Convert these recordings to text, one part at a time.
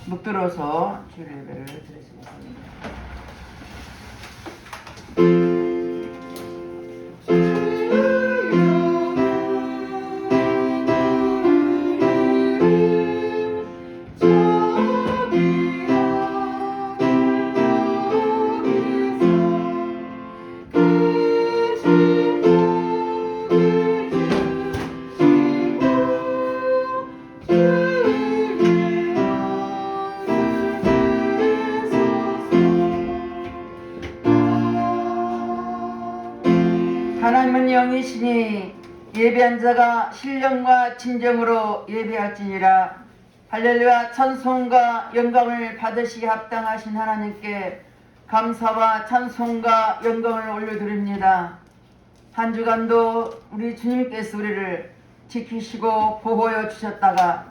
묵들어서 주일 예배를 드리겠습니다. 하나님은 영이시니 예배한 자가 신령과 진정으로 예배할지니라. 할렐루야. 찬송과 영광을 받으시기 합당하신 하나님께 감사와 찬송과 영광을 올려드립니다. 한 주간도 우리 주님께서 우리를 지키시고 보호해 주셨다가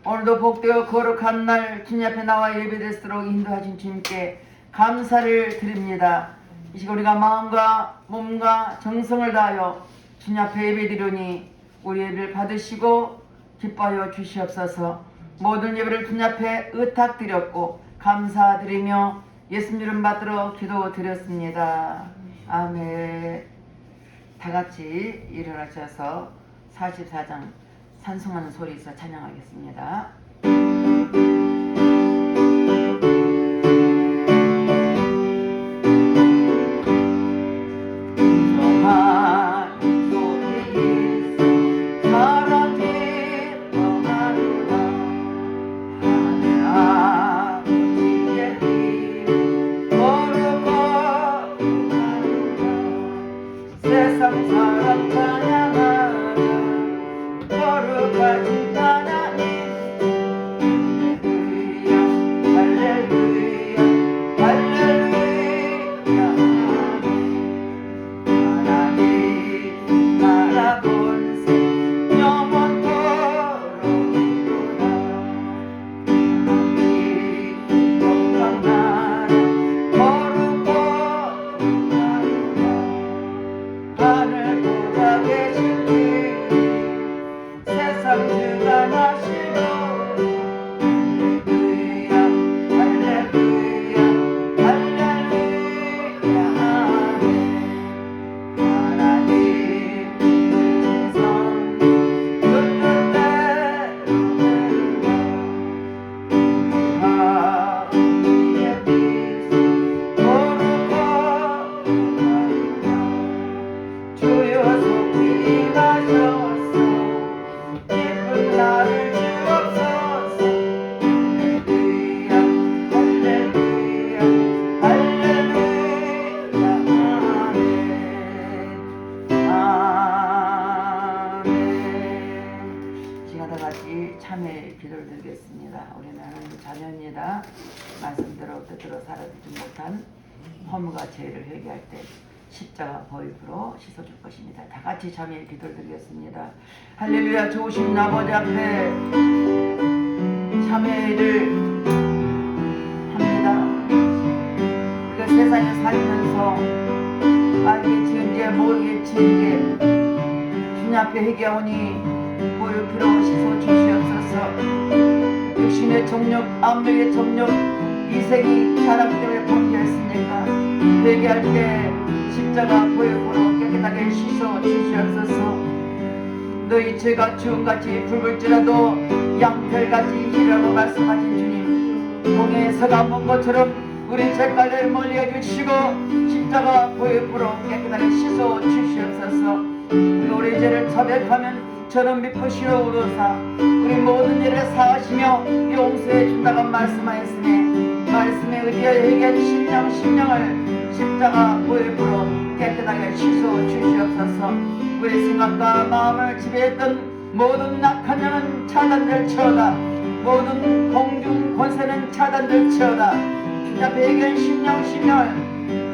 오늘도 복되어 거룩한 날 주님 앞에 나와 예배될수록 인도하신 주님께 감사를 드립니다. 이 시간 우리가 마음과 몸과 정성을 다하여 주님 앞에 예배드리니 우리 예배를 받으시고 기뻐하여 주시옵소서. 모든 예배를 주님 앞에 의탁드렸고 감사드리며 예수님 이름 받들어 기도드렸습니다. 아멘. 다같이 일어나셔서 44장 찬송하는 소리에서 찬양하겠습니다. 세상 사람 찬양하라 거룩하신 하나님 할렐루야 할렐루야 하나님 나라 본세 영원토록 이루라 하나님 영광 나라 거룩고 하늘보다 계신 주 세상 주관하시고 할렐루야 할렐루야 할렐루야 하나님 지성 뜻대로 되리라 우리의 빛 거룩하고 주여 속히 가셔서 기쁜 나를 주옵소서 할렐루야 할렐루야 할렐루야 아멘 아멘. 시간 다같이 참회 기도를 드리겠습니다. 우리는 하나님 자녀입니다. 말씀대로 뜻대로 살아주지 못한 허물과 죄를 회개할 때 십자가 보혈로 씻어줄 것입니다. 다같이 참여 기도를 드리겠습니다. 할렐루야. 좋으신 아버지 앞에 참회를 합니다. 우리가 세상에 살면서 알게 지은 죄 모르게 지은 죄 주님 앞에 회개하오니 보혈로 씻어 주시옵소서. 육신의 정욕 암력의 정욕 이생이 자랑 때문에 범죄했으니까 회개할 때 십자가 보혈로 깨끗하게 씻어 주시옵소서. 너희 죄가 주음같이 붉을지라도 양털같이 희라고 말씀하신 주님, 동해에서가 먼 것처럼 우리 죄깔을 멀리해 주시고 십자가 보혈로 깨끗하게 씻어 주시옵소서. 우리 죄를 자백하면 저는 미쁘시오 오로사 우리 모든 일을 사하시며 용서해 준다고 말씀하였으니 말씀에 의지하여 회개한 심령을 십자가 보혈로 깨끗하게 씻어 주시옵소서. 우리 생각과 마음을 지배했던 모든 악한 영은 차단될지어다. 모든 공중 권세는 차단될지어다. 주님 앞에 회개한 심령을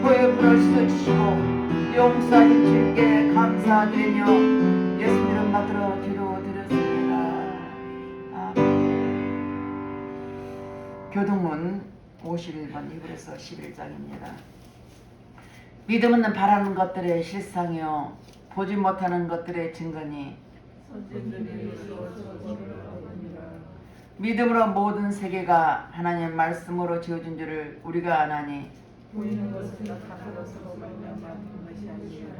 보혈로 씻어주시고 용서하신 주님께 감사드리며 예수님 이름 받들어 기도드렸습니다. 아멘. 교동문 51번 히브리서 11장입니다. 믿음 없는 바라는 것들의 실상이요 보지 못하는 것들의 증거니 믿음으로 모든 세계가 하나님 말씀으로 지어진 줄을 우리가 아나니 보이는 것은 나타난 것으로 말미암아 된 것이 아니라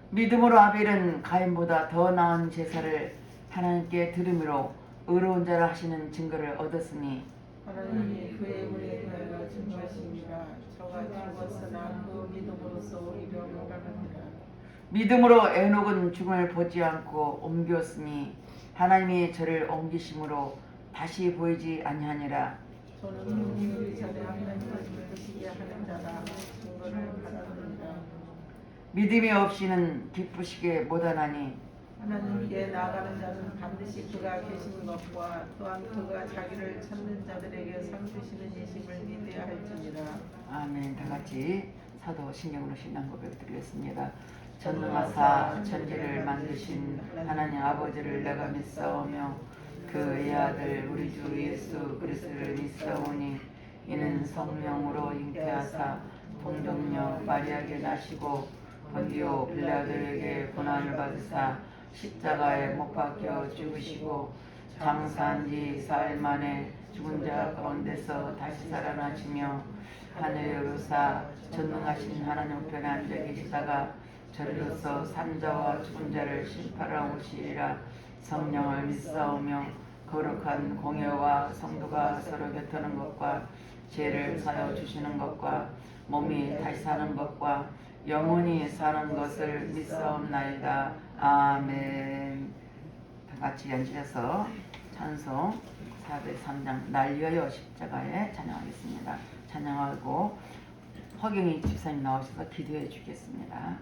믿음으로 아벨은 가인보다 더 나은 제사를 하나님께 드림으로 의로운 자라 하시는 증거를 얻었으니 하나님이 그의 은혜에 대하여 증거하시니라. 저가 죽었으나 그 믿음으로써 오히려 살아나니라. 믿음으로 에녹은 죽음을 보지 않고 옮겼으니 하나님이 저를 옮기심으로 다시 보이지 아니하니라. 저는 능히 우리 전에 하나님을 믿으시게 하는 자라 증거를 받았느니라. 믿음이 없이는 기쁘시게 못하나니 하나님께 나아가는 자는 반드시 그가 계시는 것과 또한 그가 자기를 찾는 자들에게 상 주시는 이심을 믿어야 할지니라. 아멘. 다 같이 사도 신경으로 신앙 고백 드리겠습니다. 전능하사 천지를 만드신 하나님 아버지를 내가 믿사오며 그의 아들 우리 주 예수 그리스도를 믿사오니 이는 성령으로 잉태하사 동정녀 마리아에게 나시고 본디오 빌라도에게 고난을 받으사 십자가에 못 박혀 죽으시고 장사한 지 4일 만에 죽은 자 가운데서 다시 살아나시며 하늘에 오르사 전능하신 하나님 우편에 앉아 계시다가 저리로서 산자와 죽은 자를 심판하러 오시리라. 성령을 믿사오며 거룩한 공예와 성도가 서로 곁하는 것과 죄를 사여 주시는 것과 몸이 다시 사는 것과 영원히 사는 것을 믿사옵나이다. 아멘. 다 같이 연주해서 찬송 403장 날 위하여 십자가에 찬양하겠습니다. 찬양하고 허경희 집사님 나오셔서 기도해 주겠습니다.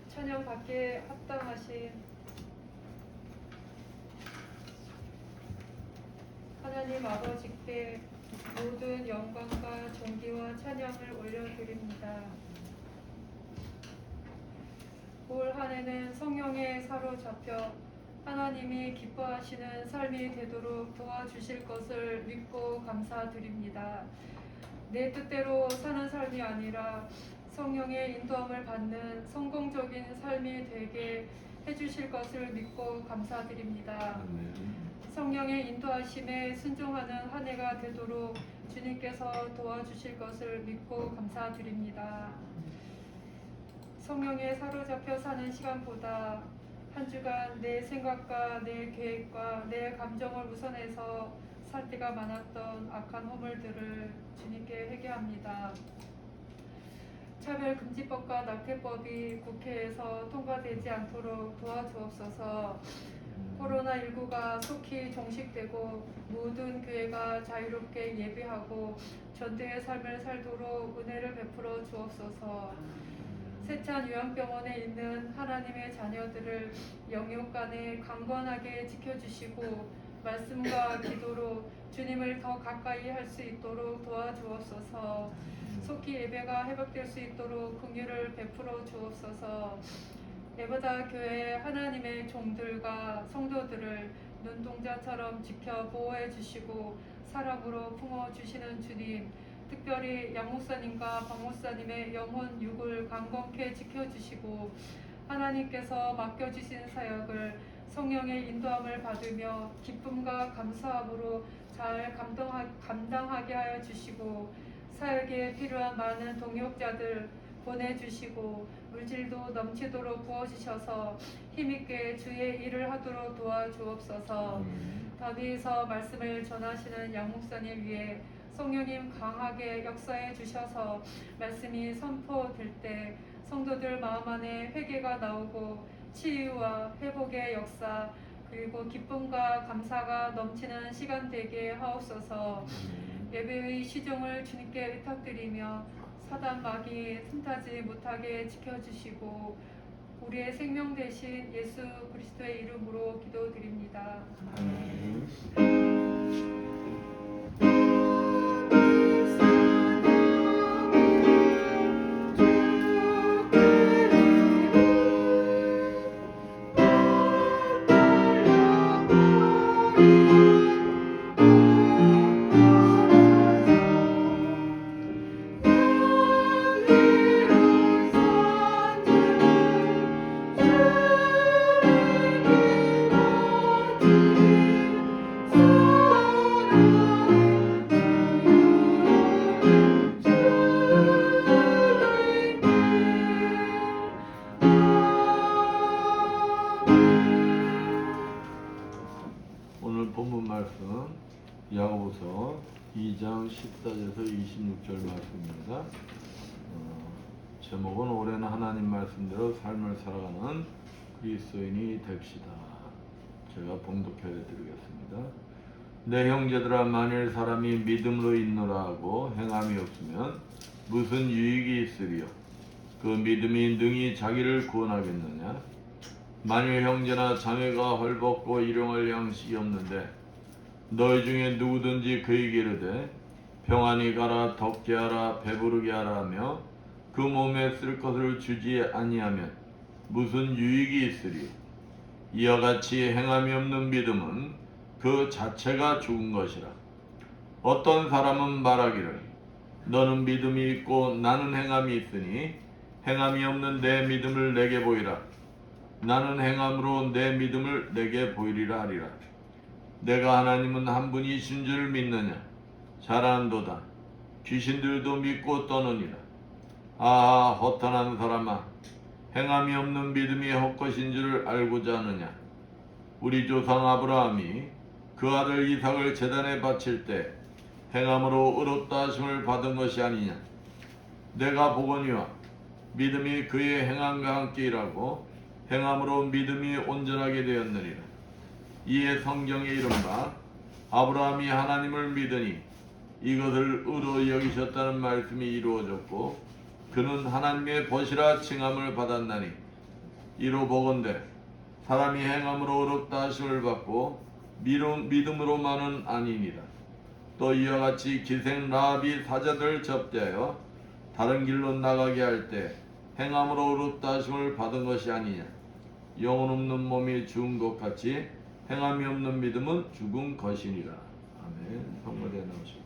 찬양받기에 합당하신 하나님 아버지께 모든 영광과 존귀와 찬양을 올려드립니다. 올 한 해는 성령에 사로잡혀 하나님이 기뻐하시는 삶이 되도록 도와주실 것을 믿고 감사드립니다. 내 뜻대로 사는 삶이 아니라 성령의 인도함을 받는 성공적인 삶이 되게 해주실 것을 믿고 감사드립니다. 성령의 인도하심에 순종하는 한 해가 되도록 주님께서 도와주실 것을 믿고 감사드립니다. 성령에 사로잡혀 사는 시간보다 한 주간 내 생각과 내 계획과 내 감정을 우선해서 살 때가 많았던 악한 허물들을 주님께 회개합니다. 차별금지법과 낙태법이 국회에서 통과되지 않도록 도와주옵소서. 코로나19가 속히 종식되고 모든 교회가 자유롭게 예배하고 전도의 삶을 살도록 은혜를 베풀어 주옵소서. 세찬 요양병원에 있는 하나님의 자녀들을 영육간에 강건하게 지켜주시고 말씀과 기도로 주님을 더 가까이 할 수 있도록 도와주옵소서. 속히 예배가 회복될 수 있도록 긍휼을 베풀어 주옵소서. 에버다 교회 하나님의 종들과 성도들을 눈동자처럼 지켜 보호해 주시고 사랑으로 품어 주시는 주님, 특별히 양 목사님과 박 목사님의 영혼 육을 강건케 지켜주시고 하나님께서 맡겨주신 사역을 성령의 인도함을 받으며 기쁨과 감사함으로 잘 감당하게 하여 주시고 사역에 필요한 많은 동역자들 보내주시고 물질도 넘치도록 부어주셔서 힘있게 주의 일을 하도록 도와주옵소서. 더디서 말씀을 전하시는 양 목사님 위에 성령님 강하게 역사해 주셔서 말씀이 선포될 때 성도들 마음 안에 회개가 나오고 치유와 회복의 역사 그리고 기쁨과 감사가 넘치는 시간 되게 하옵소서. 예배의 시종을 주님께 의탁드리며 사단 마귀 틈타지 못하게 지켜주시고 우리의 생명 되신 예수 그리스도의 이름으로 기도드립니다. 오늘 본문 말씀 야고보서 2장 14절에서 26절 말씀입니다. 제목은 올해는 하나님 말씀대로 삶을 살아가는 그리스도인이 됩시다. 제가 봉독해 드리겠습니다. 내 형제들아, 만일 사람이 믿음으로 있노라 하고 행함이 없으면 무슨 유익이 있으리요? 그 믿음이 능히 자기를 구원하겠느냐? 만일 형제나 자매가 헐벗고 일용할 양식이 없는데 너희 중에 누구든지 그에게 이르되 평안히 가라, 덥게 하라, 배부르게 하라 하며 그 몸에 쓸 것을 주지 아니하면 무슨 유익이 있으리요? 이와 같이 행함이 없는 믿음은 그 자체가 죽은 것이라. 어떤 사람은 말하기를 너는 믿음이 있고 나는 행함이 있으니 행함이 없는 내 믿음을 내게 보이라. 나는 행함으로 내 믿음을 내게 보이리라 하리라. 내가 하나님은 한 분이신 줄 믿느냐? 잘한도다. 귀신들도 믿고 떠느니라. 아, 허탄한 사람아, 행함이 없는 믿음이 헛것인 줄 알고자 하느냐? 우리 조상 아브라함이 그 아들 이삭을 제단에 바칠 때 행함으로 의롭다 하심을 받은 것이 아니냐? 내가 보거니와 믿음이 그의 행함과 함께 일하고 행함으로 믿음이 온전하게 되었느니라. 이에 성경에 이른바 아브라함이 하나님을 믿으니 이것을 의로 여기셨다는 말씀이 이루어졌고 그는 하나님의 벗이라 칭함을 받았나니 이로 보건대 사람이 행함으로 의롭다 하심을 받고 믿음으로만은 아니니라. 또 이와 같이 기생 라합이 사자들 접대하여 다른 길로 나가게 할 때 행함으로 의롭다 하심을 받은 것이 아니냐? 영혼 없는 몸이 죽은 것 같이 행함이 없는 믿음은 죽은 것이니라. 아멘. 성모대 나오시고.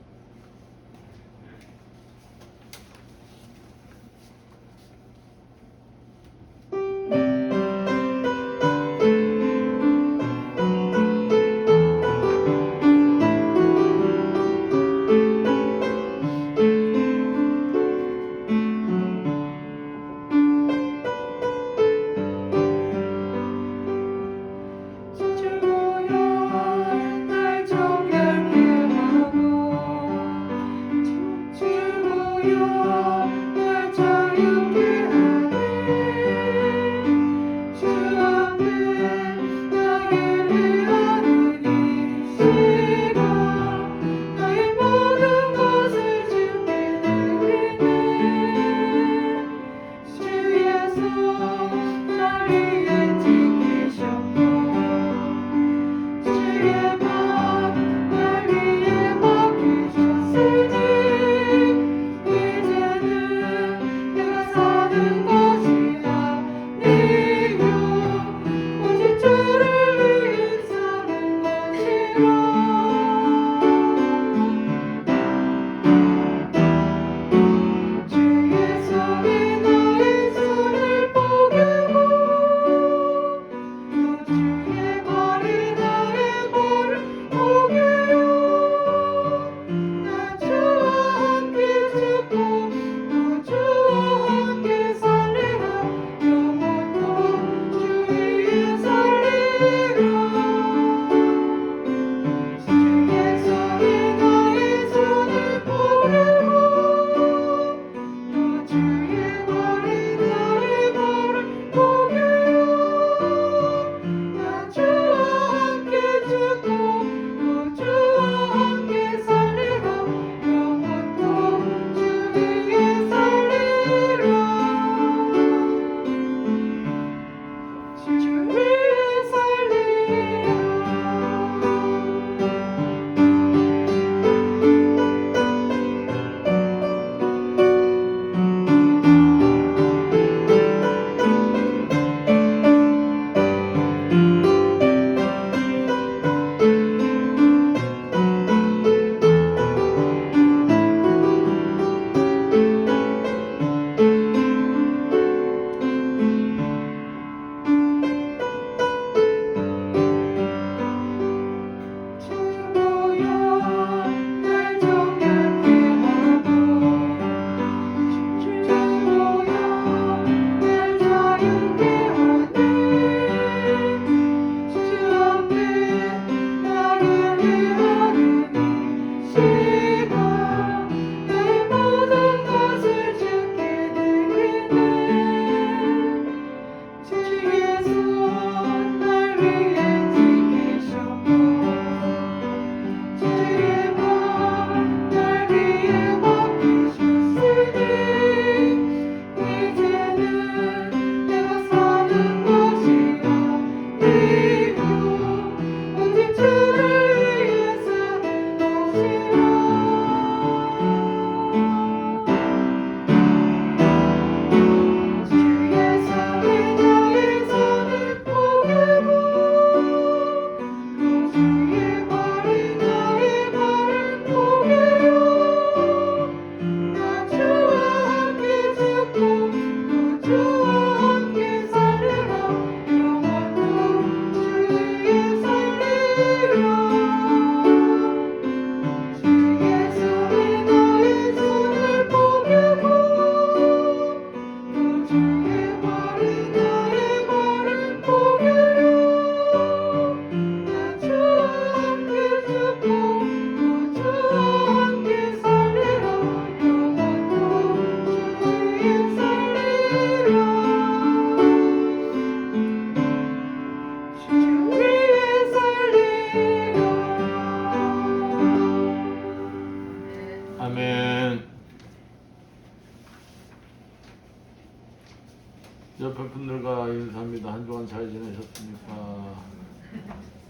옆에 분들과 인사합니다. 한 주간 잘 지내셨습니까?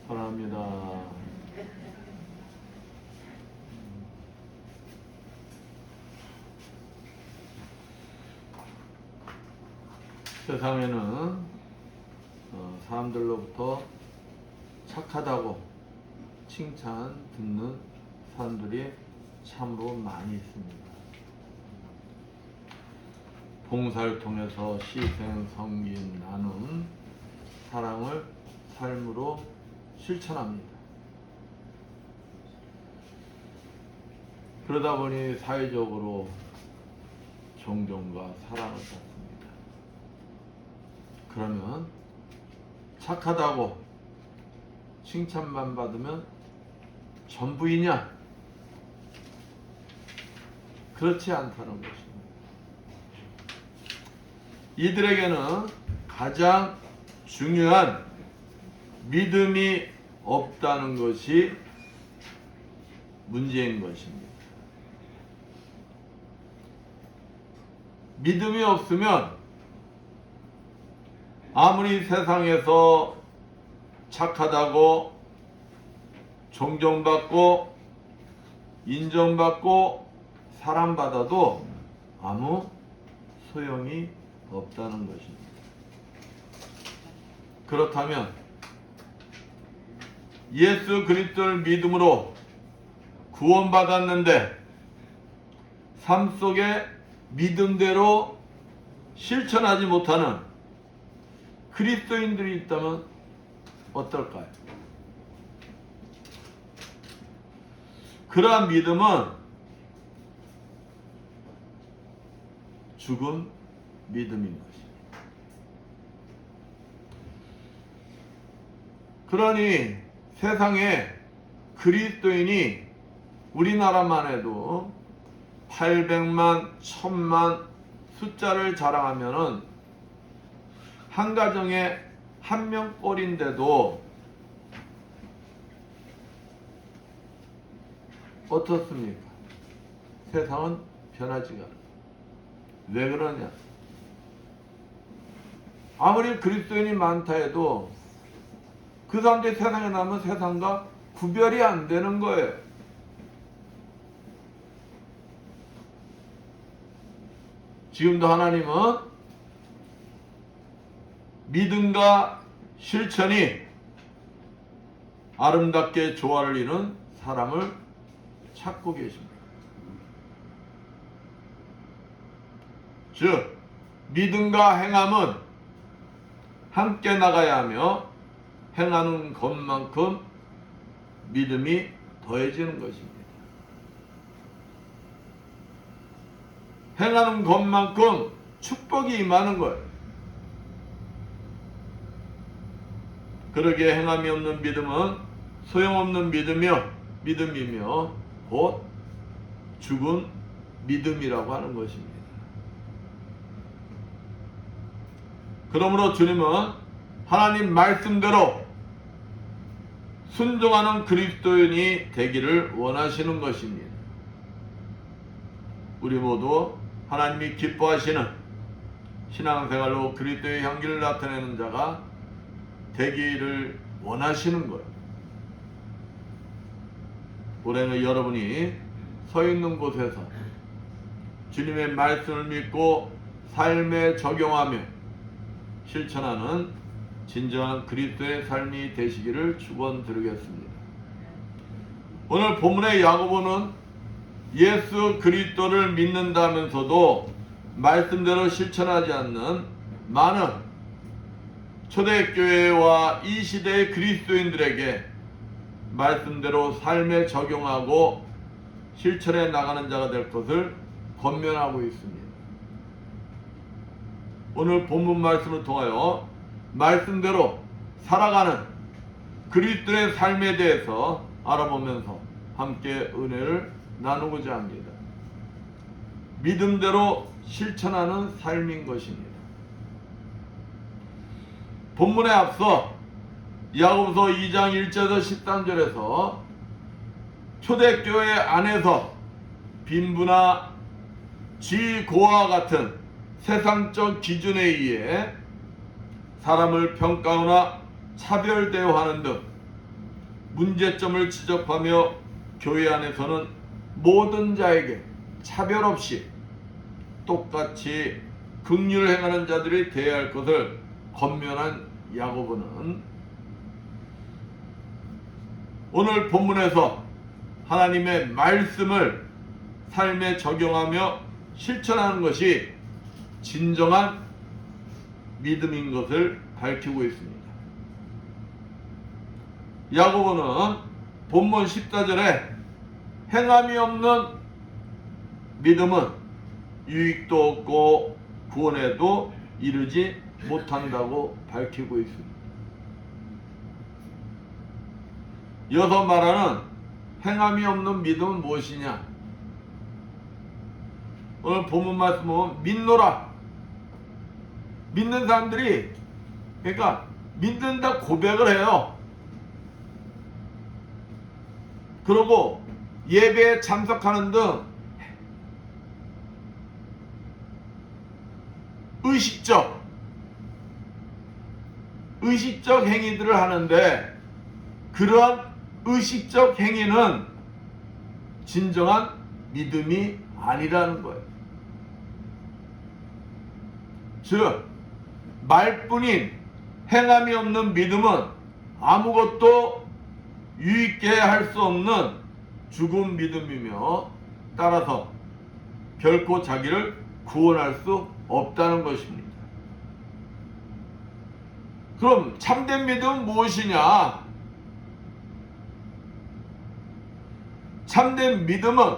사랑합니다. 세상에는 사람들로부터 착하다고 칭찬 듣는 사람들이 참으로 많이 있습니다. 봉사를 통해서 희생, 섬김, 나눔, 사랑을 삶으로 실천합니다. 그러다 보니 사회적으로 존경과 사랑을 받습니다. 그러면 착하다고 칭찬만 받으면 전부이냐? 그렇지 않다는 것입니다. 이들에게는 가장 중요한 믿음이 없다는 것이 문제인 것입니다. 믿음이 없으면 아무리 세상에서 착하다고 존경받고 인정받고 사랑받아도 아무 소용이 없다는 것입니다. 그렇다면 예수 그리스도를 믿음으로 구원받았는데 삶 속에 믿음대로 실천하지 못하는 그리스도인들이 있다면 어떨까요? 그러한 믿음은 죽은 믿음인 것입니다. 그러니 세상에 그리스도인이 우리나라만 해도 800만, 1000만 숫자를 자랑하면은 한 가정에 한 명꼴인데도 어떻습니까? 세상은 변하지가 않아요. 왜 그러냐? 아무리 그리스도인이 많다 해도 그 사람들이 세상에 나면 세상과 구별이 안 되는 거예요. 지금도 하나님은 믿음과 실천이 아름답게 조화를 이루는 사람을 찾고 계십니다. 즉 믿음과 행함은 함께 나가야 하며 행하는 것만큼 믿음이 더해지는 것입니다. 행하는 것만큼 축복이 임하는 거예요. 그러기에 행함이 없는 믿음은 소용없는 믿음이며 곧 죽은 믿음이라고 하는 것입니다. 그러므로 주님은 하나님 말씀대로 순종하는 그리스도인이 되기를 원하시는 것입니다. 우리 모두 하나님이 기뻐하시는 신앙생활로 그리스도의 향기를 나타내는 자가 되기를 원하시는 거예요. 올해는 여러분이 서 있는 곳에서 주님의 말씀을 믿고 삶에 적용하며 실천하는 진정한 그리스도의 삶이 되시기를 축원드리겠습니다. 오늘 본문의 야고보는 예수 그리스도를 믿는다면서도 말씀대로 실천하지 않는 많은 초대교회와 이 시대의 그리스도인들에게 말씀대로 삶에 적용하고 실천해 나가는 자가 될 것을 권면하고 있습니다. 오늘 본문 말씀을 통하여 말씀대로 살아가는 그리스도의 삶에 대해서 알아보면서 함께 은혜를 나누고자 합니다. 믿음대로 실천하는 삶인 것입니다. 본문에 앞서 야고보서 2장 1절에서 13절에서 초대교회 안에서 빈부나 지고와 같은 세상적 기준에 의해 사람을 평가하거나 차별 대우하는 등 문제점을 지적하며 교회 안에서는 모든 자에게 차별 없이 똑같이 긍휼을 행하는 자들이 되어야 할 것을 권면한 야고보는 오늘 본문에서 하나님의 말씀을 삶에 적용하며 실천하는 것이 진정한 믿음인 것을 밝히고 있습니다. 야고보는 본문 14절에 행함이 없는 믿음은 유익도 없고 구원에도 이르지 못한다고 밝히고 있습니다. 이어서 말하는 행함이 없는 믿음은 무엇이냐? 오늘 본문 말씀 보면 믿노라. 믿는 사람들이 그러니까 믿는다 고백을 해요. 그리고 예배에 참석하는 등 의식적 행위들을 하는데 그러한 의식적 행위는 진정한 믿음이 아니라는 거예요. 즉 말뿐인 행함이 없는 믿음은 아무것도 유익게 할 수 없는 죽은 믿음이며 따라서 결코 자기를 구원할 수 없다는 것입니다. 그럼 참된 믿음은 무엇이냐? 참된 믿음은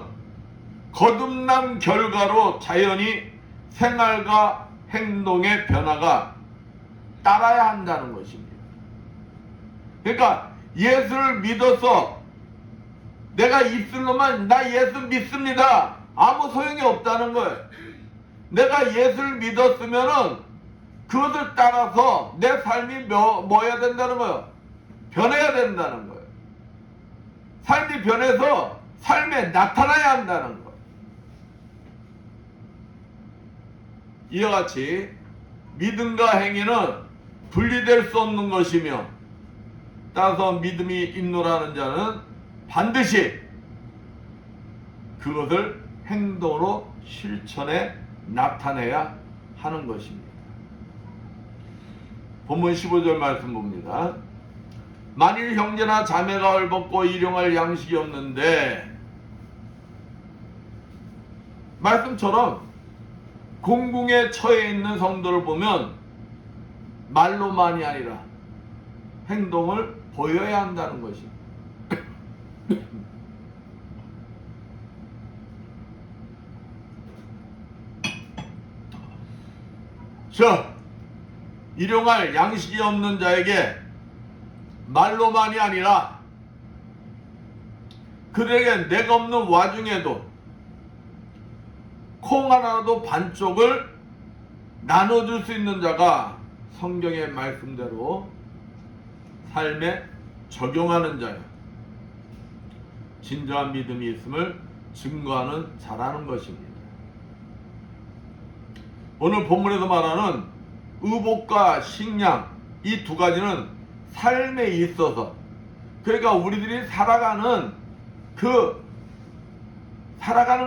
거듭난 결과로 자연히 생활과 행동의 변화가 따라야 한다는 것입니다. 그러니까 예수를 믿어서 내가 입술로만 나 예수 믿습니다. 아무 소용이 없다는 거예요. 내가 예수를 믿었으면은 그것을 따라서 내 삶이 뭐야 된다는 거예요? 변해야 된다는 거예요. 삶이 변해서 삶에 나타나야 한다는 거예요. 이와 같이 믿음과 행위는 분리될 수 없는 것이며 따라서 믿음이 있노라는 자는 반드시 그것을 행동으로 실천해 나타내야 하는 것입니다. 본문 15절 말씀 봅니다. 만일 형제나 자매가 헐벗고 일용할 양식이 없는데 말씀처럼 공궁에 처해 있는 성도를 보면 말로만이 아니라 행동을 보여야 한다는 것입니다. 자, 일용할 양식이 없는 자에게 말로만이 아니라 그들에게 내가 없는 와중에도 콩 하나라도 반쪽을 나눠줄 수 있는 자가 성경의 말씀대로 삶에 적용하는 자요. 진정한 믿음이 있음을 증거하는 자라는 것입니다. 오늘 본문에서 말하는 의복과 식량 이 두 가지는 삶에 있어서 그러니까 우리들이 살아가는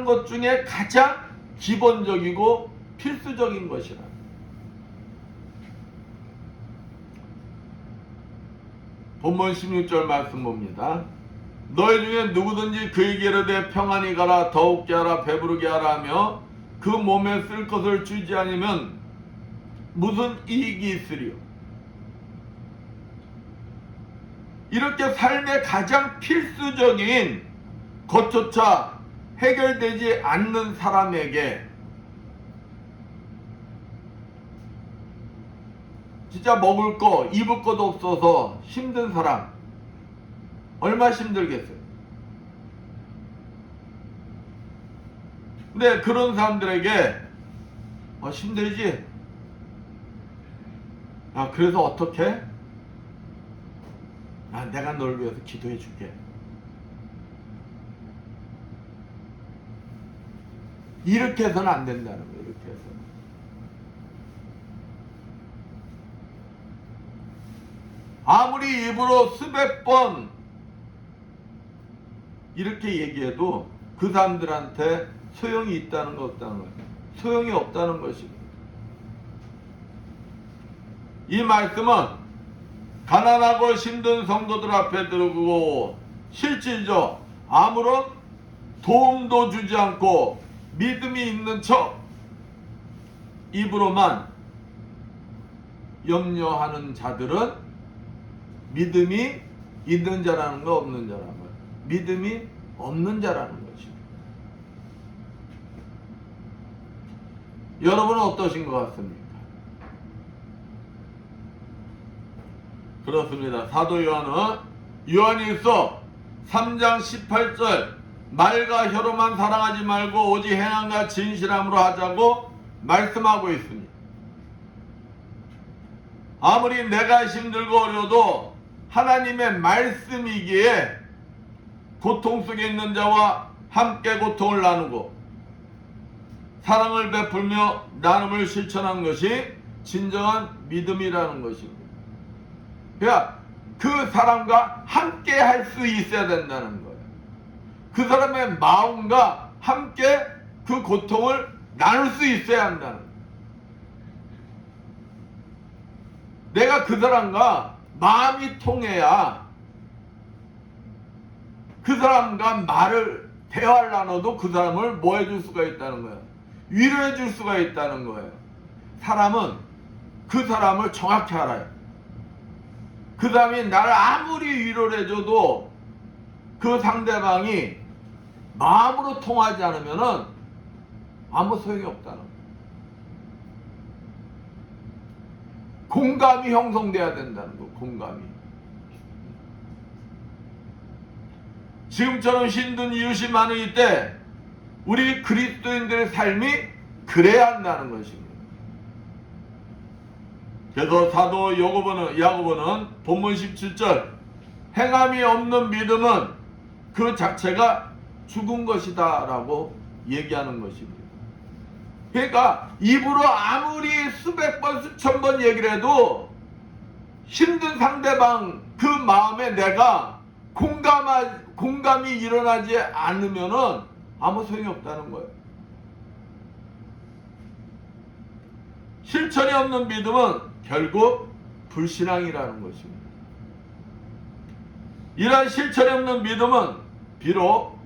것 중에 가장 기본적이고 필수적인 것이라. 본문 16절 말씀 봅니다. 너희 중에 누구든지 그에게 이르되 평안히 가라 더욱게 하라 배부르게 하라 하며 그 몸에 쓸 것을 주지 않으면 무슨 이익이 있으리요. 이렇게 삶의 가장 필수적인 것조차 해결되지 않는 사람에게 진짜 먹을 거 입을 것도 없어서 힘든 사람 얼마나 힘들겠어요. 근데 그런 사람들에게 힘들지? 그래서 어떻게? 내가 널 위해서 기도해 줄게. 이렇게 해서는 안 된다는 거예요. 이렇게 해서. 아무리 입으로 수백 번 이렇게 얘기해도 그 사람들한테 소용이 있다는 거 없다는 거예요. 소용이 없다는 것입니다. 이 말씀은 가난하고 힘든 성도들 앞에 들고 실질적 아무런 도움도 주지 않고 믿음이 있는 척 입으로만 염려하는 자들은 믿음이 있는 자라는 거 없는 자라는 거예요. 믿음이 없는 자라는 것입니다. 여러분은 어떠신 것 같습니까? 그렇습니다. 사도 요한은 요한일서 3장 18절 말과 혀로만 사랑하지 말고 오직 행함과 진실함으로 하자고 말씀하고 있습니다. 아무리 내가 힘들고 어려워도 하나님의 말씀이기에 고통 속에 있는 자와 함께 고통을 나누고 사랑을 베풀며 나눔을 실천한 것이 진정한 믿음이라는 것입니다. 그러니까 그 사람과 함께 할 수 있어야 된다는 거예요. 그 사람의 마음과 함께 그 고통을 나눌 수 있어야 한다는 거예요. 내가 그 사람과 마음이 통해야 그 사람과 대화를 나눠도 그 사람을 뭐 해줄 수가 있다는 거예요. 위로해 줄 수가 있다는 거예요. 사람은 그 사람을 정확히 알아요. 그 사람이 나를 아무리 위로를 해줘도 그 상대방이 마음으로 통하지 않으면은 아무 소용이 없다는 거예요. 공감이 형성돼야 된다는 거, 공감이. 지금처럼 힘든 이웃이 많은 이때 우리 그리스도인들의 삶이 그래야 한다는 것입니다. 그래서 사도 야고보는 본문 17절 행함이 없는 믿음은 그 자체가 죽은 것이다 라고 얘기하는 것입니다. 그러니까 입으로 아무리 수백 번 수천 번 얘기를 해도 힘든 상대방 그 마음에 내가 공감이 일어나지 않으면은 아무 소용이 없다는 거예요. 실천이 없는 믿음은 결국 불신앙이라는 것입니다. 이러한 실천이 없는 믿음은 비록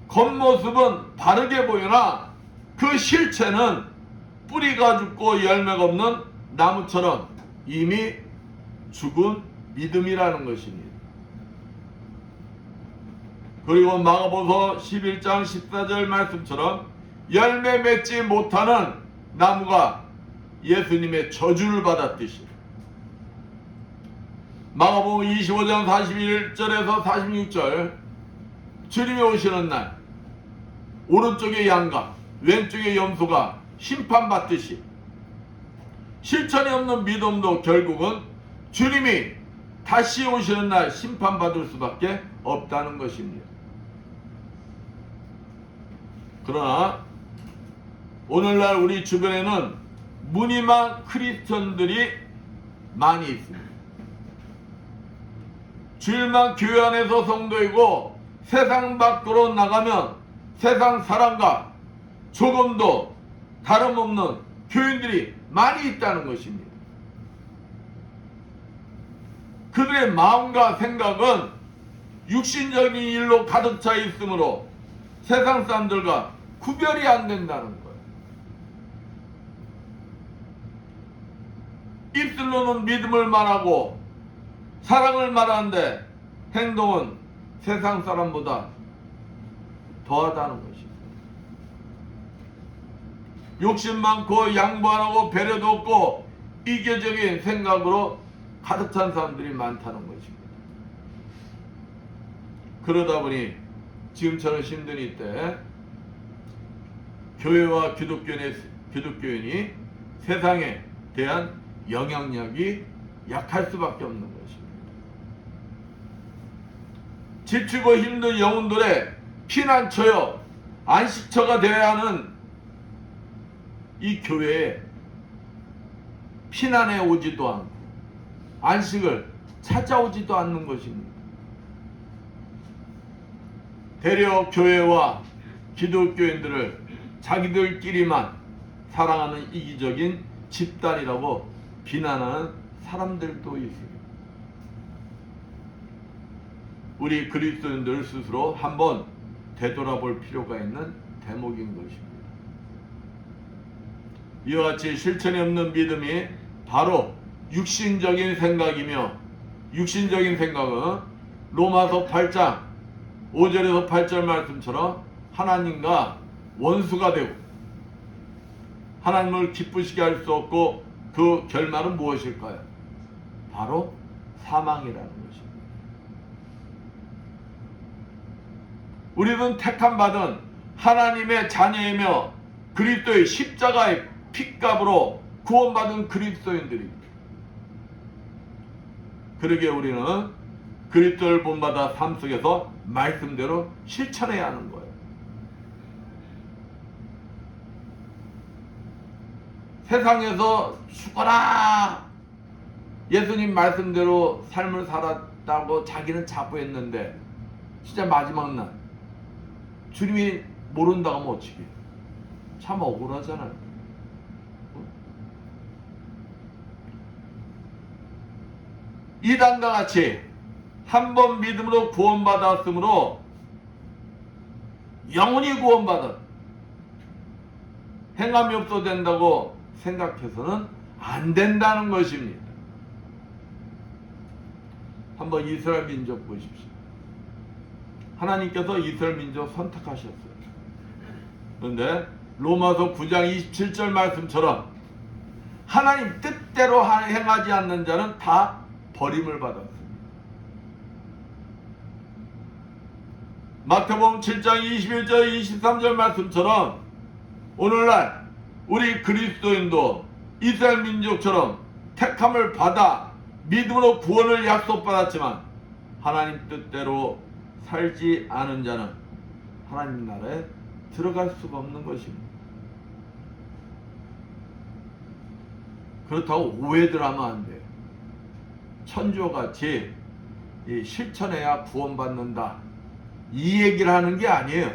겉모습은 바르게 보이나 그 실체는 뿌리가 죽고 열매가 없는 나무처럼 이미 죽은 믿음이라는 것입니다. 그리고 마가복음 11장 14절 말씀처럼 열매 맺지 못하는 나무가 예수님의 저주를 받았듯이 마가복음 25장 41절에서 46절 주님이 오시는 날 오른쪽에 양과 왼쪽에 염소가 심판받듯이 실천이 없는 믿음도 결국은 주님이 다시 오시는 날 심판받을 수밖에 없다는 것입니다. 그러나 오늘날 우리 주변에는 무늬만 크리스천들이 많이 있습니다. 주일만 교회 안에서 성도이고 세상 밖으로 나가면 세상 사람과 조금도 다름없는 교인들이 많이 있다는 것입니다. 그들의 마음과 생각은 육신적인 일로 가득 차 있으므로 세상 사람들과 구별이 안 된다는 거예요. 입술로는 믿음을 말하고 사랑을 말하는데 행동은 세상 사람보다 더하다는 것입니다. 욕심 많고 양보 안 하고 배려도 없고 이기적인 생각으로 가득 찬 사람들이 많다는 것입니다. 그러다 보니 지금처럼 힘든 이때 교회와 기독교인이 세상에 대한 영향력이 약할 수밖에 없는 것입니다. 지치고 힘든 영혼들의 피난처여 안식처가 되어야 하는 이 교회에 피난해 오지도 않고 안식을 찾아오지도 않는 것입니다. 대려 교회와 기독교인들을 자기들끼리만 사랑하는 이기적인 집단이라고 비난하는 사람들도 있습니다. 우리 그리스도인들 스스로 한번 되돌아볼 필요가 있는 대목인 것입니다. 이와 같이 실천이 없는 믿음이 바로 육신적인 생각이며, 육신적인 생각은 로마서 8장 5절에서 8절 말씀처럼 하나님과 원수가 되고 하나님을 기쁘시게 할 수 없고, 그 결말은 무엇일까요? 바로 사망이라는 것입니다. 우리는 택함받은 하나님의 자녀이며 그리스도의 십자가의 핏값으로 구원받은 그리스도인들입니다. 그러기에 우리는 그리스도를 본받아 삶 속에서 말씀대로 실천해야 하는 거예요. 세상에서 죽어라, 예수님 말씀대로 삶을 살았다고 자기는 자부했는데 진짜 마지막 날 주님이 모른다고 하면 어찌게, 참 억울하잖아요. 이단과 같이 한 번 믿음으로 구원받았으므로 영원히 구원받은, 행함이 없어도 된다고 생각해서는 안 된다는 것입니다. 한번 이스라엘 민족 보십시오. 하나님께서 이스라엘 민족 선택하셨어요. 그런데 로마서 9장 27절 말씀처럼 하나님 뜻대로 행하지 않는 자는 다 버림을 받았습니다. 마태복음 7장 21절 23절 말씀처럼 오늘날 우리 그리스도인도 이스라엘 민족처럼 택함을 받아 믿음으로 구원을 약속받았지만 하나님 뜻대로 살지 않은 자는 하나님 나라에 들어갈 수가 없는 것입니다. 그렇다고 오해들 하면 안 돼요. 천주같이 실천해야 구원받는다, 이 얘기를 하는 게 아니에요.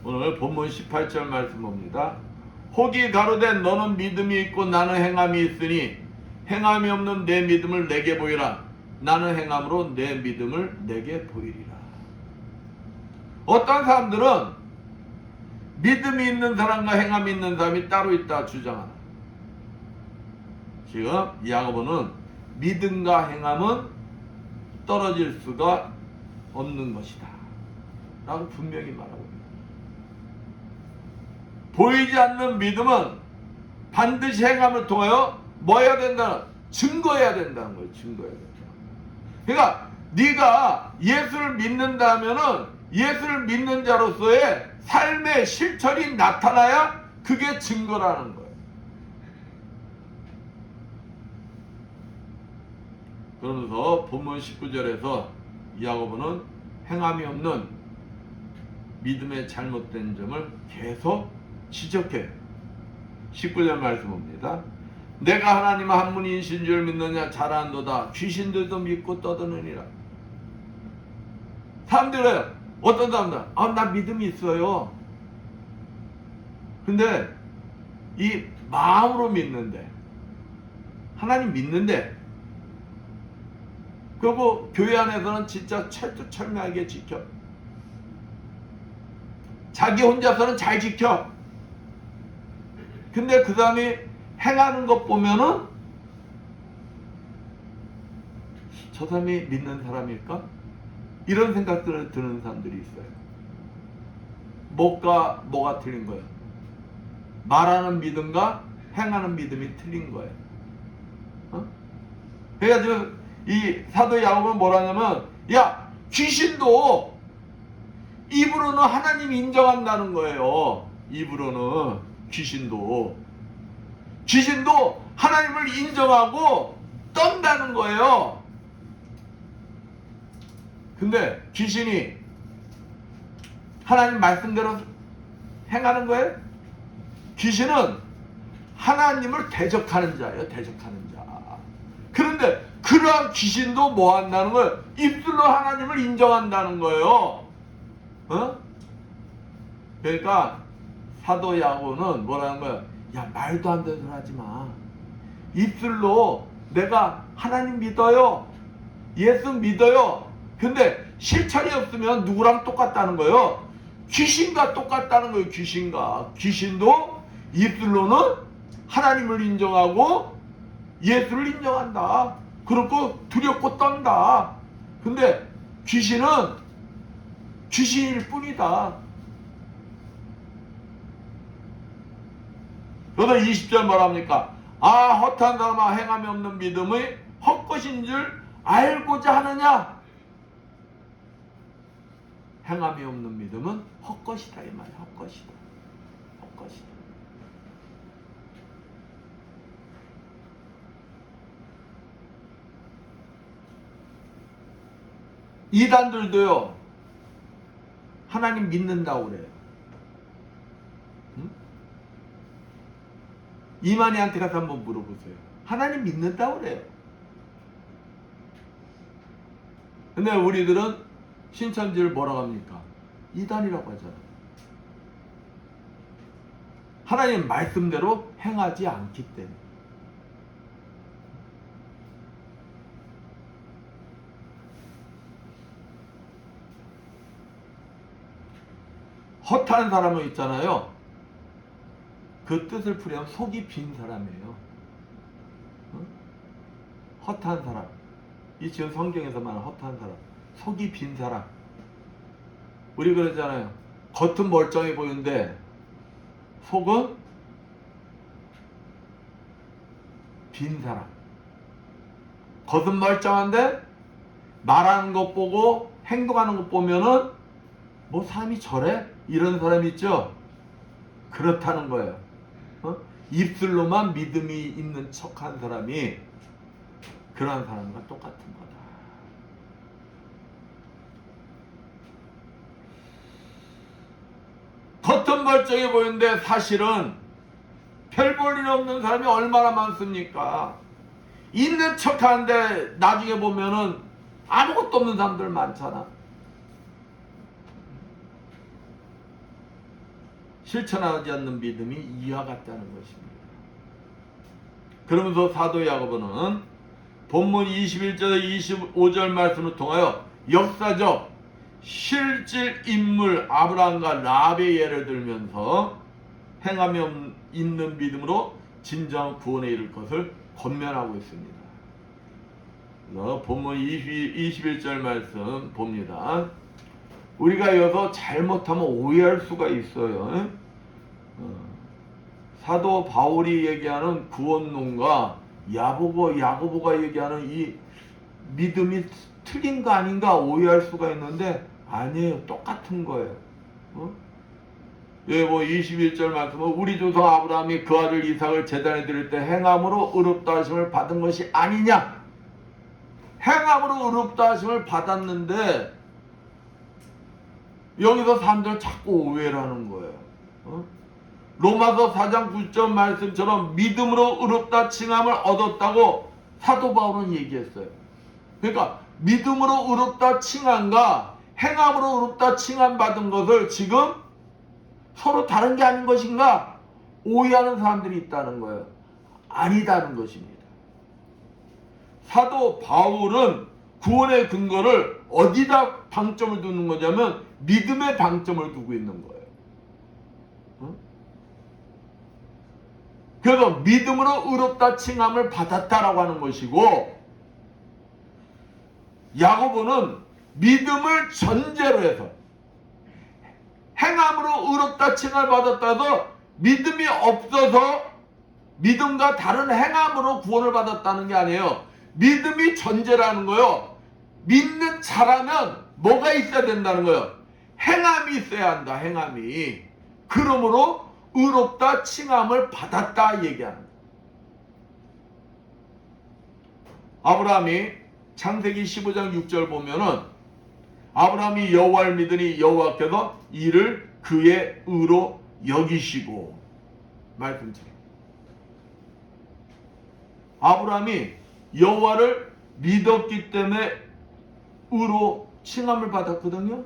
오늘 본문 18절 말씀 봅니다. 혹이 가로되 너는 믿음이 있고 나는 행함이 있으니 행함이 없는 내 믿음을 내게 보이라. 나는 행함으로 내 믿음을 내게 보이리라. 어떤 사람들은 믿음이 있는 사람과 행함이 있는 사람이 따로 있다 주장하나. 지금 야고보는 믿음과 행함은 떨어질 수가 없는 것이다 라고 분명히 말하고 있습니다. 보이지 않는 믿음은 반드시 행함을 통하여 뭐 해야 된다는, 증거해야 된다는 거예요. 증거해야 된다. 그러니까 네가 예수를 믿는다면은 예수를 믿는 자로서의 삶의 실천이 나타나야 그게 증거라는 거예요. 그러면서 본문 19절에서 야고보는 행함이 없는 믿음의 잘못된 점을 계속 지적해. 19절 말씀 봅니다. 내가 하나님 한 분이신 줄 믿느냐? 잘한도다. 귀신들도 믿고 떠드느니라. 사람들은 어떤 사람들, 나 믿음이 있어요. 근데 이 마음으로 믿는데, 하나님 믿는데, 그리고 교회 안에서는 진짜 철두철미하게 지켜. 자기 혼자서는 잘 지켜. 근데 그 사람이 행하는 것 보면은 저 사람이 믿는 사람일까? 이런 생각들을 드는 사람들이 있어요. 뭐가 틀린 거예요? 말하는 믿음과 행하는 믿음이 틀린 거예요. 그래가지고 이 사도 야고보는 뭐라냐면, 야, 귀신도 입으로는 하나님 인정한다는 거예요. 입으로는 귀신도 하나님을 인정하고 떤다는 거예요. 근데 귀신이 하나님 말씀대로 행하는 거예요? 귀신은 하나님을 대적하는 자예요. 대적하는 자. 그런데 그러한 귀신도 뭐 한다는 거예요? 입술로 하나님을 인정한다는 거예요. 어? 그러니까 사도 야고보는 뭐라는 거야? 야, 말도 안 되는 소리 하지 마. 입술로 내가 하나님 믿어요. 예수 믿어요. 근데 실천이 없으면 누구랑 똑같다는 거예요? 귀신과 똑같다는 거예요. 귀신과. 귀신도 입술로는 하나님을 인정하고 예수를 인정한다. 그렇고 두렵고 떤다. 근데 귀신은 귀신일 뿐이다. 그래서 20절 뭐랍니까? 아, 허탄 사람아, 행함이 없는 믿음의 헛것인 줄 알고자 하느냐? 행함이 없는 믿음은 헛것이다 이 말이야. 헛것이다. 헛것이다. 이단들도요, 하나님 믿는다고 그래요. 응? 이만희한테 가서 한번 물어보세요. 하나님 믿는다고 그래요. 근데 우리들은 신천지를 뭐라고 합니까? 이단이라고 하잖아요. 하나님 말씀대로 행하지 않기 때문에. 허탄 사람은 있잖아요. 그 뜻을 풀이하면 속이 빈 사람이에요. 허탄 사람. 이 지금 성경에서 말하는 허탄 사람. 속이 빈 사람. 우리 그러잖아요. 겉은 멀쩡해 보이는데 속은 빈 사람. 겉은 멀쩡한데 말하는 것 보고 행동하는 것 보면은 뭐 사람이 저래? 이런 사람 있죠? 그렇다는 거예요. 입술로만 믿음이 있는 척한 사람이 그런 사람과 똑같은 거다. 겉은 멀쩡해 보이는데 사실은 별 볼 일 없는 사람이 얼마나 많습니까? 있는 척하는데 나중에 보면은 아무것도 없는 사람들 많잖아. 실천하지 않는 믿음이 이와 같다는 것입니다. 그러면서 사도 야고보는 본문 21절 25절 말씀을 통하여 역사적 실질 인물 아브라함과 라합의 예를 들면서 행함이 있는 믿음으로 진정한 구원에 이를 것을 권면하고 있습니다. 그래서 본문 21절 말씀 봅니다. 우리가 여기서 잘못하면 오해할 수가 있어요. 사도 바울이 얘기하는 구원론과 야고보가 얘기하는 이 믿음이 틀린 거 아닌가 오해할 수가 있는데 아니에요. 똑같은 거예요. 예, 뭐 21절 말씀은 우리 조상 아브라함이 그 아들 이삭을 제단에 드릴 때 행함으로 의롭다 하심을 받은 것이 아니냐? 행함으로 의롭다 하심을 받았는데 여기서 사람들 자꾸 오해를 하는 거예요. 로마서 4장 9절 말씀처럼 믿음으로 의롭다 칭함을 얻었다고 사도 바울은 얘기했어요. 그러니까 믿음으로 의롭다 칭함과 행함으로 의롭다 칭함 받은 것을 지금 서로 다른 게 아닌 것인가 오해하는 사람들이 있다는 거예요. 아니다는 것입니다. 사도 바울은 구원의 근거를 어디다 방점을 두는 거냐면 믿음의 방점을 두고 있는 거예요. 그래서 믿음으로 의롭다 칭함을 받았다라고 하는 것이고 야고보는 믿음을 전제로 해서 행함으로 의롭다 칭함을 받았다 해서 믿음이 없어서 믿음과 다른 행함으로 구원을 받았다는 게 아니에요. 믿음이 전제라는 거예요. 믿는 자라면 뭐가 있어야 된다는 거예요. 행함이 있어야 한다. 행함이. 그러므로 의롭다 칭함을 받았다 얘기하는 거예요. 아브라함이 창세기 15장 6절 보면은 아브라함이 여호와를 믿으니 여호와께서 이를 그의 의로 여기시고 말씀처럼 아브라함이 여호와를 믿었기 때문에 의로 칭함을 받았거든요.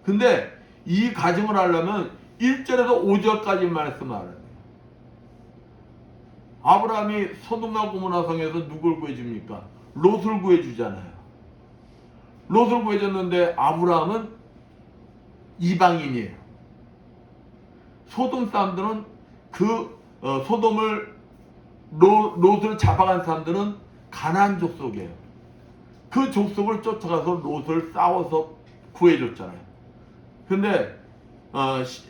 근데 이 가정을 하려면 1절에서 5절까지 말씀을 알아야 돼요. 아브라함이 소돔과 고모라 성에서 누굴 구해줍니까? 롯을 구해주잖아요. 롯을 구해줬는데 아브라함은 이방인이에요. 소돔 사람들은 소돔을 롯을 잡아간 사람들은 가나안 족속이에요. 그 족속을 쫓아가서 롯을 싸워서 구해줬잖아요. 근데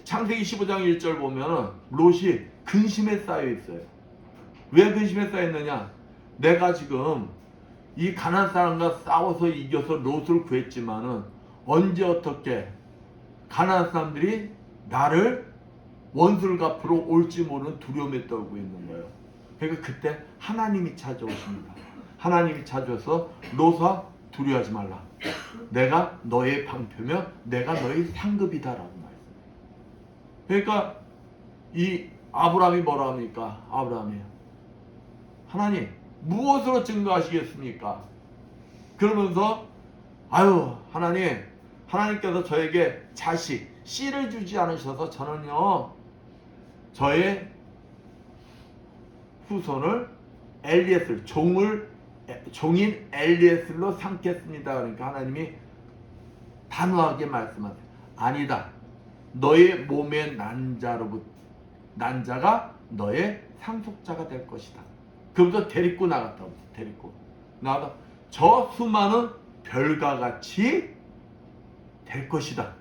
창세기 15장 1절 보면은 롯이 근심에 쌓여 있어요. 왜 근심에 쌓여 있느냐? 내가 지금 이 가나안 사람과 싸워서 이겨서 롯을 구했지만은 언제 어떻게 가나안 사람들이 나를 원수를 갚으러 올지 모르는 두려움에 떨고 있는 거예요. 그러니까 그때 하나님이 찾아오십니다. 하나님이 찾아와서 롯아 두려워하지 말라. 내가 너의 방패며 내가 너의 상급이다라고 말씀해요. 그러니까 이 아브라함이 뭐라 합니까? 아브라함이 하나님 무엇으로 증거하시겠습니까? 그러면서 아유 하나님께서 저에게 자식 씨를 주지 않으셔서 저는요 저의 후손을 엘리에셀 종인 엘리에셀로 삼겠습니다. 그러니까 하나님이 단호하게 말씀하세요. 아니다. 너의 몸의 난자가 너의 상속자가 될 것이다. 그러면서 데리고 나갔다고. 데리고 나가서 저 수많은 별과 같이 될 것이다.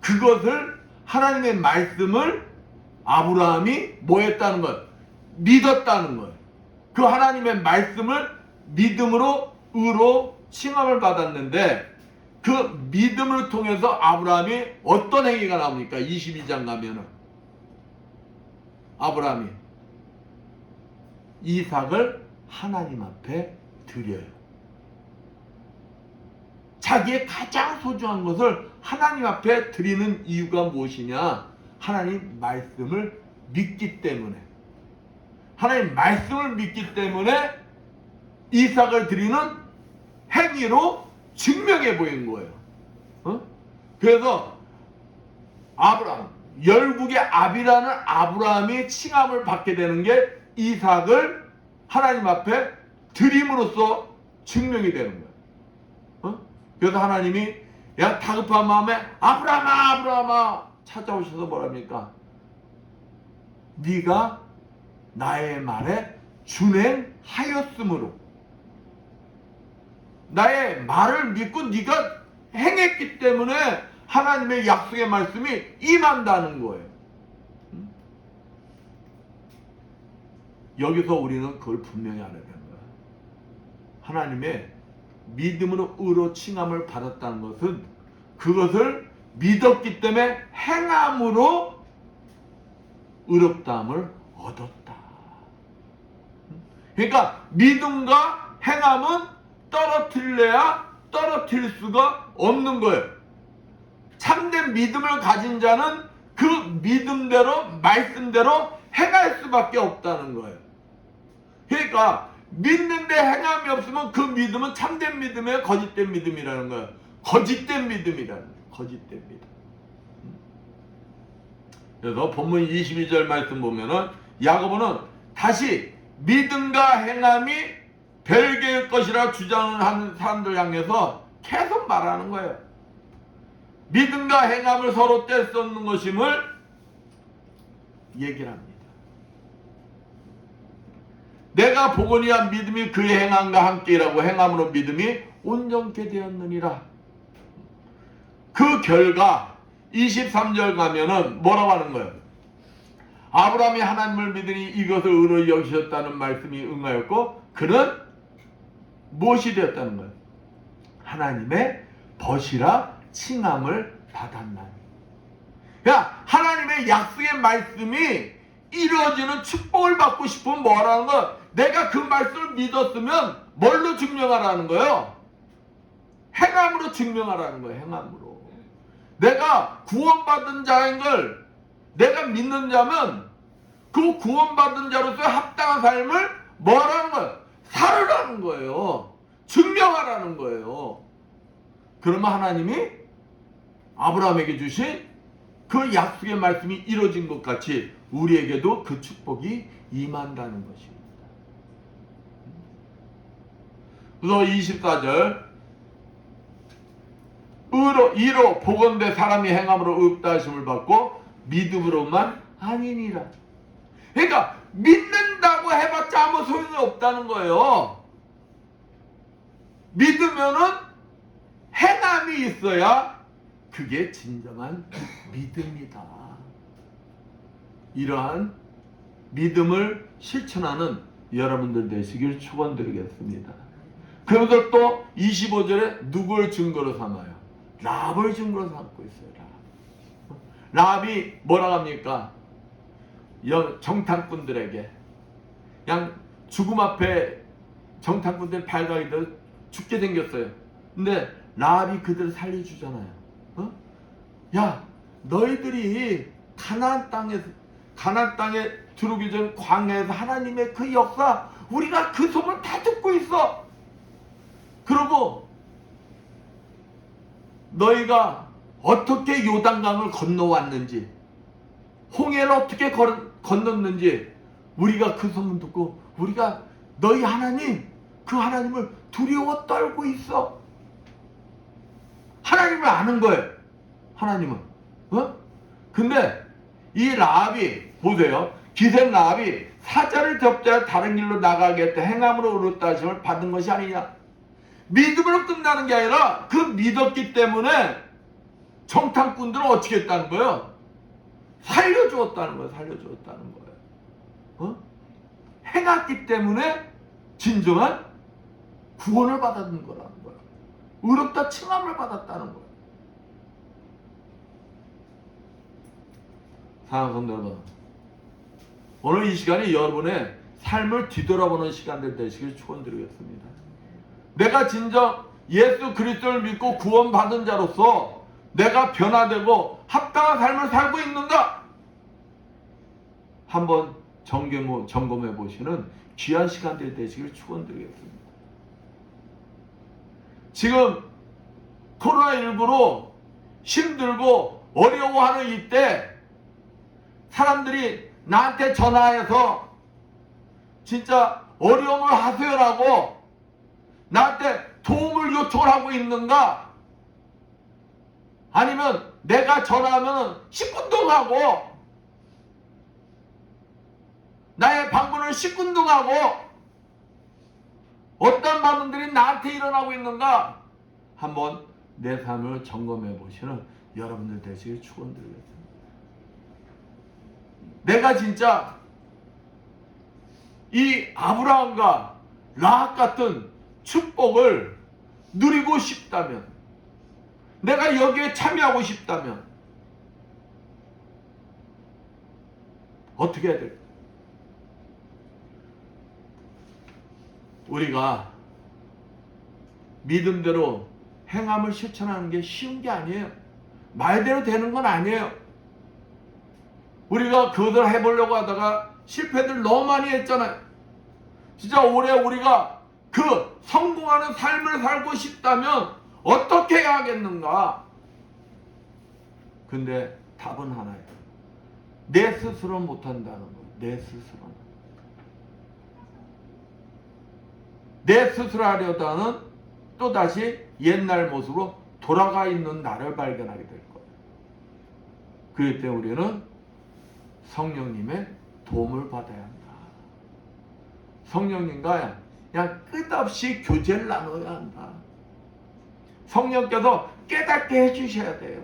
그것을 하나님의 말씀을 아브라함이 뭐 했다는 거예요? 믿었다는 거예요. 그 하나님의 말씀을 믿음으로 의로 칭함을 받았는데 그 믿음을 통해서 아브라함이 어떤 행위가 나옵니까? 22장 가면은 아브라함이 이삭을 하나님 앞에 드려요. 자기의 가장 소중한 것을 하나님 앞에 드리는 이유가 무엇이냐? 하나님 말씀을 믿기 때문에. 하나님 말씀을 믿기 때문에 이삭을 드리는 행위로 증명해 보인 거예요. 그래서 아브라함, 열국의 아비라는 아브라함이 칭함을 받게 되는 게 이삭을 하나님 앞에 드림으로써 증명이 되는 거예요. 그래서 하나님이 야 다급한 마음에 아브라함아 찾아오셔서 뭐랍니까? 네가 나의 말에 준행하였으므로 나의 말을 믿고 네가 행했기 때문에 하나님의 약속의 말씀이 임한다는 거예요. 여기서 우리는 그걸 분명히 알아야 되는 거야. 하나님의 믿음으로 의로 칭함을 받았다는 것은 그것을 믿었기 때문에 행함으로 의롭다함을 얻었다. 그러니까 믿음과 행함은 떨어뜨릴 수가 없는 거예요. 참된 믿음을 가진 자는 그 믿음대로 말씀대로 행할 수밖에 없다는 거예요. 그러니까 믿는데 행함이 없으면 그 믿음은 참된 믿음이에요, 거짓된 믿음이라는 거예요. 거짓된 믿음이라는 거예요. 거짓된 믿음. 그래서 본문 22절 말씀 보면은 야고보는 다시 믿음과 행함이 별개일 것이라 주장하는 사람들 향해서 계속 말하는 거예요. 믿음과 행함을 서로 뗄 수 없는 것임을 얘기를 합니다. 내가 보거니와 믿음이 그의 행함과 함께라고 행함으로 믿음이 온전케 되었느니라. 그 결과 23절 가면은 뭐라고 하는 거예요? 아브라함이 하나님을 믿으니 이것을 의로 여기셨다는 말씀이 응하였고 그는 무엇이 되었다는 거예요? 하나님의 벗이라 칭함을 받았나니. 그러니까 하나님의 약속의 말씀이 이루어지는 축복을 받고 싶으면 뭐라는 거예요? 내가 그 말씀을 믿었으면 뭘로 증명하라는 거예요? 행함으로 증명하라는 거예요. 행함으로. 내가 구원받은 자인 걸 내가 믿는 자면 그 구원받은 자로서 합당한 삶을 뭐라는 거예요? 살으라는 거예요. 증명하라는 거예요. 그러면 하나님이 아브라함에게 주신 그 약속의 말씀이 이루어진 것 같이 우리에게도 그 축복이 임한다는 것입니다. 그래서 24절 이로 복음된 사람이 행함으로 의롭다 하심을 받고 믿음으로만 아니니라. 그러니까 믿는다고 해봤자 아무 소용이 없다는 거예요. 믿으면은 행함이 있어야 그게 진정한 믿음이다. 이러한 믿음을 실천하는 여러분들 되시길 축원드리겠습니다. 그러면서 또 25절에 누굴 증거로 삼아요? 라합을 증거로 삼고 있어요. 라합이 뭐라고 합니까? 정탐꾼들에게 그냥 죽음 앞에 정탐꾼들 발각이들 죽게 생겼어요. 근데 라합이 그들을 살려주잖아요. 야, 너희들이 가나안 땅에 들어오기 전 광야에서 하나님의 그 역사 우리가 그 소문 다 듣고 있어. 그리고 너희가 어떻게 요단강을 건너왔는지, 홍해를 어떻게 건넜는지 우리가 그 소문 듣고 우리가 너희 하나님, 그 하나님을 두려워 떨고 있어. 하나님을 아는 거예요. 하나님은. 근데 이 라합이 보세요. 기생 라합이 사자를 접대하여 다른 길로 나가겠다 행함으로 의롭다 하심을 받은 것이 아니냐. 믿음으로 끝나는 게 아니라 그 믿었기 때문에 정탐꾼들은 어떻게 했다는 거예요? 살려주었다는 거예요. 살려주었다는 거예요. 행했기 때문에 진정한 구원을 받았는 거라는 거예요. 의롭다 칭함을 받았다는 거예요. 사랑하는 성도 여러분, 오늘 이 시간이 여러분의 삶을 뒤돌아보는 시간들 되시길 축원드리겠습니다. 내가 진정 예수 그리스도를 믿고 구원받은 자로서 내가 변화되고 합당한 삶을 살고 있는가? 한번 점검해 보시는 귀한 시간들 되시길 축원드리겠습니다. 지금 코로나19로 힘들고 어려워하는 이때 사람들이 나한테 전화해서 진짜 어려움을 하소연하고 나한테 도움을 요청을 하고 있는가? 아니면 내가 전화하면 시큰둥하고 나의 방문을 시큰둥하고 어떤 반응들이 나한테 일어나고 있는가? 한번 내 삶을 점검해 보시는 여러분들 되시길 축원드리겠습니다. 내가 진짜 이 아브라함과 라합 같은 축복을 누리고 싶다면, 내가 여기에 참여하고 싶다면 어떻게 해야 될까? 우리가 믿음대로 행함을 실천하는 게 쉬운 게 아니에요. 말대로 되는 건 아니에요. 우리가 그것을 해보려고 하다가 실패들 너무 많이 했잖아요. 진짜 올해 우리가 그 성공하는 삶을 살고 싶다면 어떻게 해야 하겠는가? 근데 답은 하나예요. 내 스스로 못한다는 거예요. 내 스스로는. 내 스스로 하려다는 또다시 옛날 모습으로 돌아가 있는 나를 발견하게 될 거예요. 그럴 때 우리는 성령님의 도움을 받아야 한다. 성령님과 그냥 끝없이 교제를 나눠야 한다. 성령께서 깨닫게 해주셔야 돼요.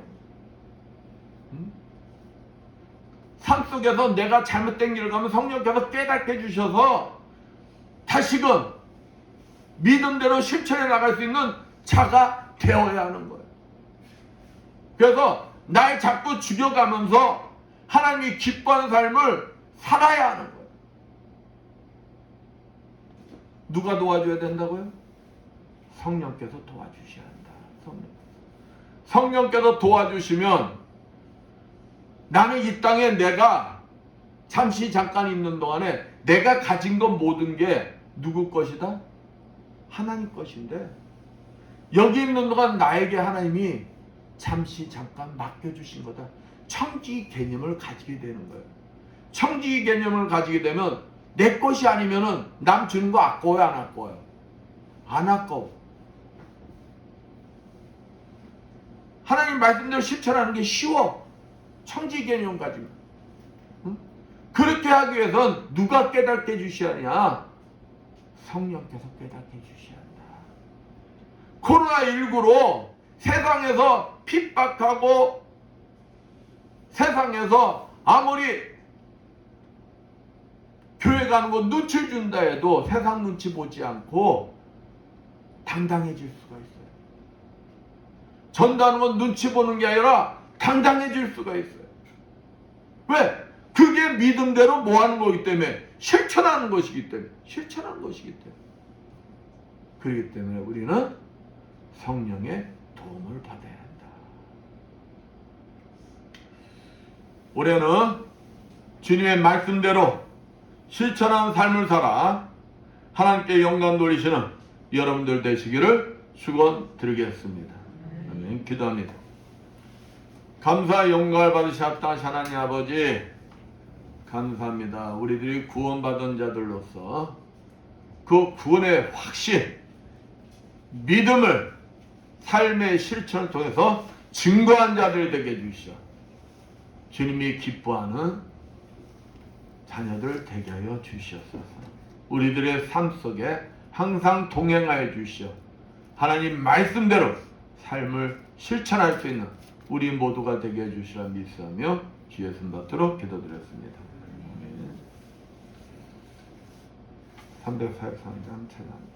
삶 속에서 내가 잘못된 길을 가면 성령께서 깨닫게 해주셔서 다시금 믿음대로 실천해 나갈 수 있는 자가 되어야 하는 거예요. 그래서 날 자꾸 죽여가면서 하나님이 기뻐하는 삶을 살아야 하는 거예요. 누가 도와줘야 된다고요? 성령께서 도와주셔야 한다. 성령께서 도와주시면 나는 이 땅에 내가 잠깐 있는 동안에 내가 가진 것 모든 게 누구 것이다? 하나님 것인데 여기 있는 동안 나에게 하나님이 잠깐 맡겨주신 거다. 청지 개념을 가지게 되는 거예요. 청지 개념을 가지게 되면 내 것이 아니면은 남 주는 거 아까워요, 안 아까워요? 안 아까워. 하나님 말씀대로 실천하는 게 쉬워. 청지 개념 가지고. 응? 그렇게 하기 위해선 누가 깨닫게 해주셔야 하냐? 성령께서 깨닫게 해주셔야 한다. 코로나19로 세상에서 핍박하고 세상에서 아무리 교회 가는 거 눈치 준다 해도 세상 눈치 보지 않고 당당해질 수가 있어요. 전도하는 건 눈치 보는 게 아니라 당당해질 수가 있어요. 왜? 그게 믿음대로 뭐 하는 거기 때문에 실천하는 것이기 때문에 그렇기 때문에 우리는 성령의 도움을 받아야 한다. 올해는 주님의 말씀대로 실천하는 삶을 살아 하나님께 영광 돌리시는 여러분들 되시기를 축원드리겠습니다. 아멘. 기도합니다. 감사 영광을 받으셨다 하나님 아버지, 감사합니다. 우리들이 구원받은 자들로서 그 구원의 확신, 믿음을 삶의 실천을 통해서 증거한 자들이 되게 해주시오. 주님이 기뻐하는 자녀들 되게 하여 주시옵소서. 우리들의 삶 속에 항상 동행하여 주시오. 하나님 말씀대로 삶을 실천할 수 있는 우리 모두가 되게 해주시라 믿사며 주의 손 받도록 기도드렸습니다. 343장 찬양합니다.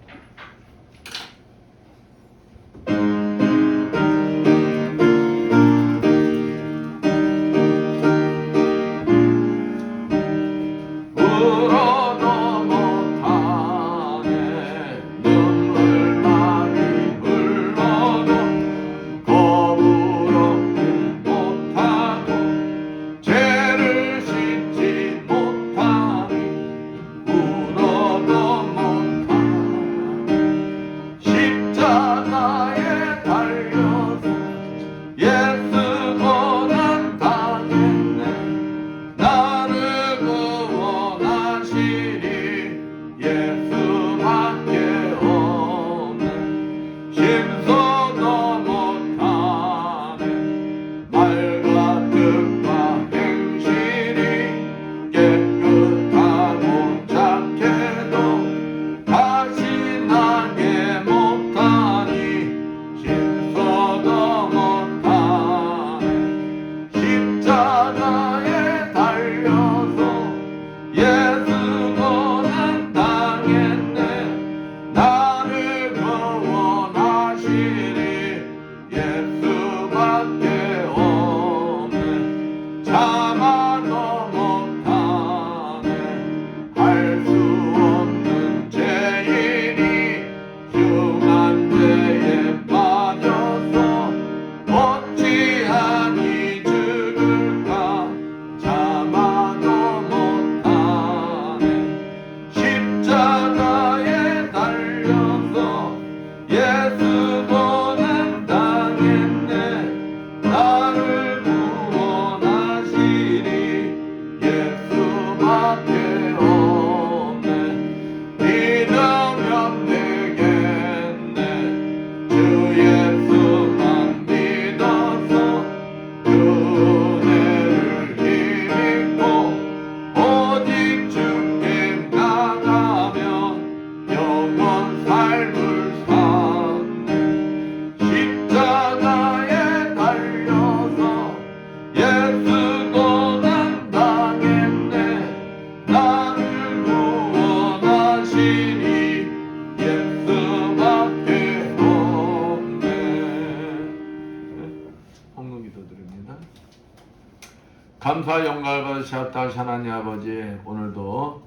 감사 영광을 받으셨다 하나님 아버지, 오늘도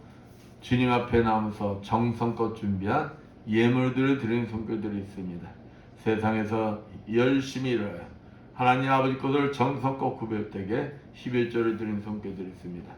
주님 앞에 나오면서 정성껏 준비한 예물들을 드리는 손길들이 있습니다. 세상에서 열심히 일하여 하나님 아버지 것을 정성껏 구별되게 11조를 드리는 손길들이 있습니다.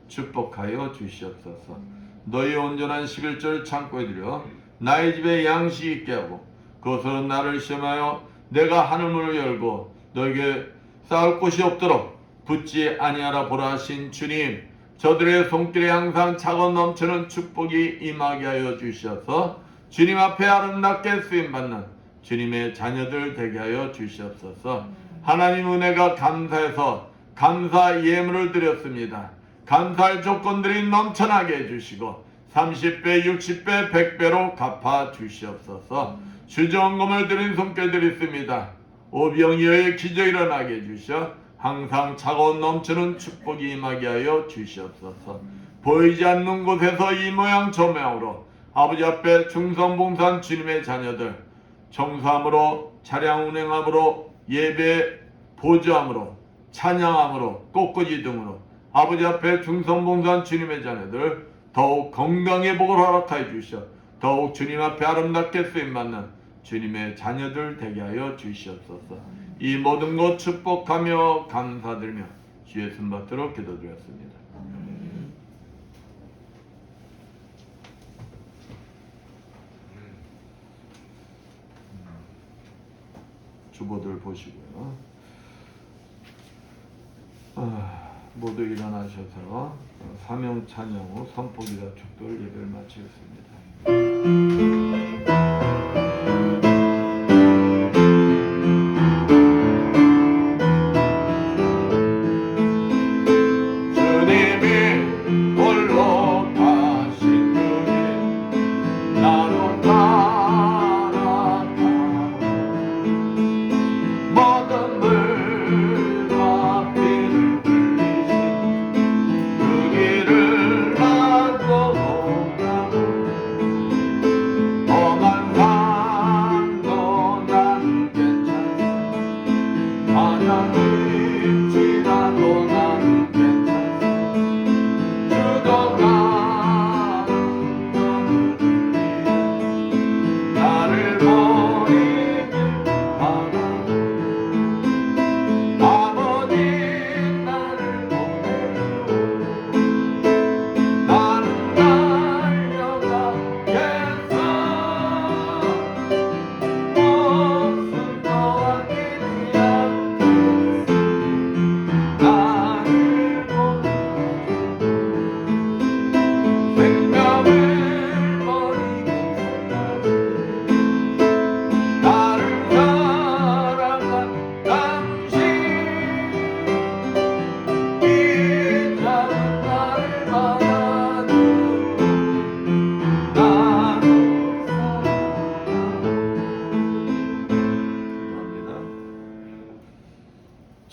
축복하여 주시옵소서. 너희 온전한 11조를 창고에 들여 나의 집에 양식 있게 하고 그것으로 나를 시험하여 내가 하늘문을 열고 너에게 쌓을 곳이 없도록 붙지 아니하라 보라 하신 주님, 저들의 손길에 항상 차고 넘치는 축복이 임하게 하여 주시옵소서. 주님 앞에 아름답게 쓰임받는 주님의 자녀들 되게 하여 주시옵소서. 하나님 은혜가 감사해서 감사 예물을 드렸습니다. 감사할 조건들이 넘쳐나게 해주시고 30배, 60배, 100배로 갚아 주시옵소서. 주정금을 드린 손길 드렸습니다. 오병이어의 기적 일어나게 해주셔 항상 차고 넘치는 축복이 임하게 하여 주시옵소서. 보이지 않는 곳에서 이 모양 저 모양으로 아버지 앞에 충성봉사한 주님의 자녀들 정사함으로 차량 운행함으로 예배 보조함으로 찬양함으로 꽃꽂이 등으로 아버지 앞에 충성봉사한 주님의 자녀들 더욱 건강의 복을 허락하여 주시어 더욱 주님 앞에 아름답게 쓰임받는 주님의 자녀들 되게 하여 주시옵소서. 이 모든 것 축복하며 감사드리며 주의 손받도록 기도드렸습니다. 주보들 보시고요. 모두 일어나셔서 사명 찬양 후 선포기도 축도를 예배를 마치겠습니다.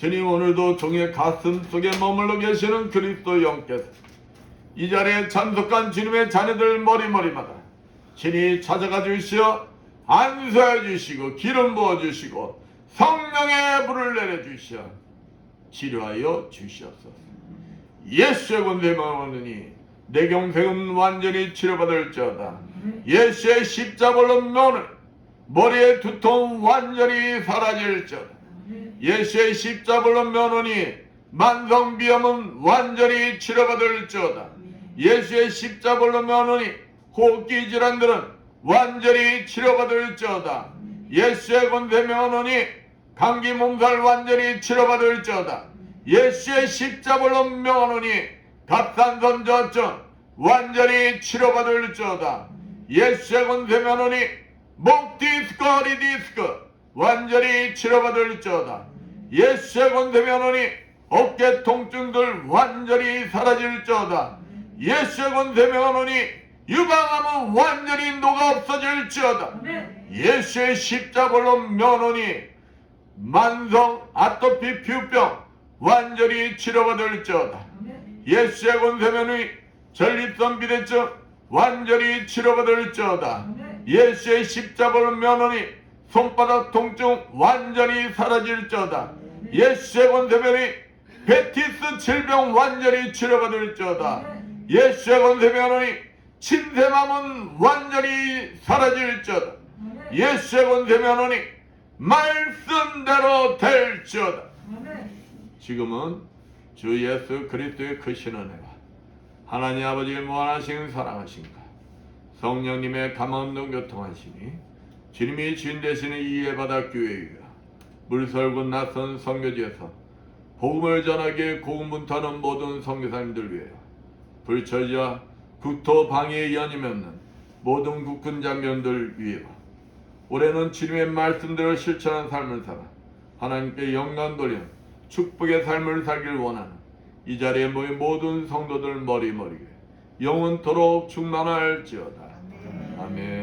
주님, 오늘도 종의 가슴 속에 머물러 계시는 그리스도 영께서 이 자리에 참석한 주님의 자녀들 머리마다 친히 찾아가 주시어 안수해 주시고 기름 부어 주시고 성령의 불을 내려 주시어 치료하여 주시옵소서. 예수의 권세만 오느니 내 경색은 완전히 치료받을지어다. 예수의 십자벌로 면을 머리의 두통 완전히 사라질지어다. 예수의 십자벌로 면오니 만성비염은 완전히 치료받을지어다. 예수의 십자벌로 면오니 호흡기 질환들은 완전히 치료받을지어다. 예수의 권세 면오니 감기 몸살 완전히 치료받을지어다. 예수의 십자벌로 면오니 갑상선 저증 완전히 치료받을지어다. 예수의 권세 면오니 목 디스크, 허리 디스크 완전히 치료받을지어다. 예수의 권세 면오니 어깨 통증들 완전히 사라질지어다. 예수의 권세 면오니 유방암은 완전히 녹아 없어질지어다. 예수의 십자벌로 면오니 만성 아토피 피부병 완전히 치료받을지어다. 예수의 권세 면오니 전립선 비대증 완전히 치료받을지어다. 예수의 십자벌로 면오니 손바닥 통증 완전히 사라질지어다. 예수의 권세 면오니 베티스 질병 완전히 치료받을지어다. 예수의 권세 면오니 침샘암은 완전히 사라질지어다. 예수의 권세 면오니 말씀대로 될지어다. 지금은 주 예수 그리스도의 크신 은혜와 하나님 아버지의 무한하신 사랑하신가 성령님의 감화운동 교통하시니 주님이 주인 되시는 이 예바다 교회가 물설고 낯선 선교지에서 복음을 전하기에 고군분투하는 모든 선교사님들 위하여 불처지와 국토 방해에 연임이 없는 모든 국군 장병들 위하여 올해는 주님의 말씀대로 실천한 삶을 살아 하나님께 영광 돌리는 축복의 삶을 살길 원하는 이 자리에 모인 모든 성도들 머리머리에 영원토록 충만할지어다. 아멘.